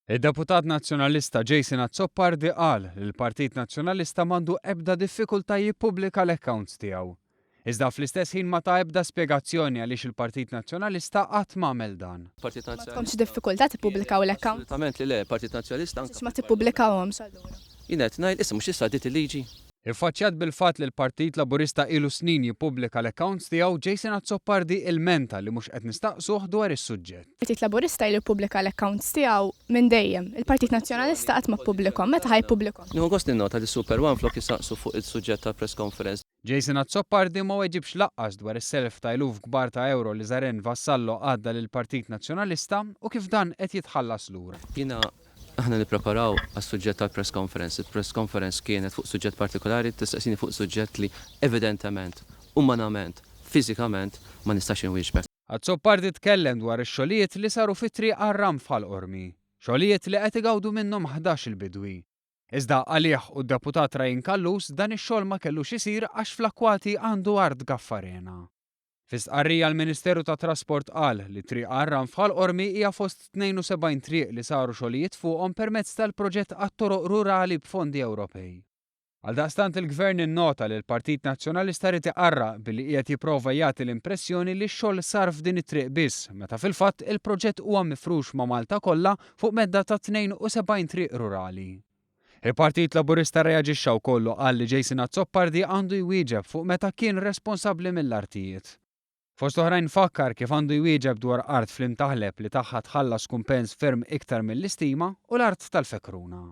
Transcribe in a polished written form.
Id-Deputat Nazzjonalista Jason Azzopardi qal li l-Partit Nazzjonalista m'għandu ebda diffikultà jippubblika l-accounts tiegħu. Iżda fl-istess ħin ma ta' ebda spjegazzjoni għaliex il-Partit Nazzjonalista qatt m'għamel dan. Partit Ma Nazzjonalista. tkomx diffikultà tippubblikaw l-account? Assolutament li le, Partit Nazzjonalista anke. Ma tippubblikawhomx allura. Jinet ngħid issa mhux issa dit il-liġi. Iffaċċjat bil-fatt li l-Partit Laburista ilu snin jippubblika l-accounts tiegħu, Jason Azzopardi ilmenta li mhux qed nistaqsuh dwar is-suġġett. Il-Partit Laburista jlu pubblika l-accounts tiegħu minn dejjem. Il-Partit Nazzjonalista qatt ma ppubblikhom. Meta ħajpubblikhom? Nieħu gost ninnota li Super One flok jisaqsu fuq il-suġġett ta' press conference. Jason Azzopardi ma weġibx laqqas dwar is-self ta' iluf kbar ta' euro li Zaren Vassallo għadda lill-Partit Nazzjonalista u kif dan qed jitħallas lura. Jiena aħna nippreparaw għas-suġġett tal-press conference. Il-press conference kienet fuq suġġett partikolari, tistaqsini fuq suġġett li evidentement, umanament, fiżikament ma nistax inwieġbek. Azzopardi tkellem dwar ix-xogħlijiet li saru fit-triq għar-ram fal-qormi. Xogħlijiet li qed igawdu minnhom 11 il-bidwi. Iżda għalih u d-deputat Rajin Kallus dan ix-xogħol ma kellux isir għax fl-Akwati għandu art Gaffarena. Fis-tqarrija l-Ministeru ta' Trasport qal li triq għar-ram fal-qormi hija fost 72 triq li saru xogħlijiet fuqhom permezz tal-proġett għat-toroq rurali b'fondi Ewropej. Għaldaqstant il-Gvern innota li l-Partit Nazzjonalista rid iqarra billi qiegħed jipprova jagħti l-impressjoni li x-xogħol sar f'din it-triq biss, meta fil-fatt il-proġett huwa mifrux ma' Malta kollha fuq medda ta' 72 triq rurali. Il-Partit Laburista reaġixxa wkoll qal li Jason Azzopardi għandu jwieġeb fuq meta kien responsabbli mill-artijiet. Fost oħrajn fakkar kif għandu jwieġeb dwar art fl-imtaħleb li tagħha tħallas kumpens ferm iktar mill-istima u l-art tal-fekruna.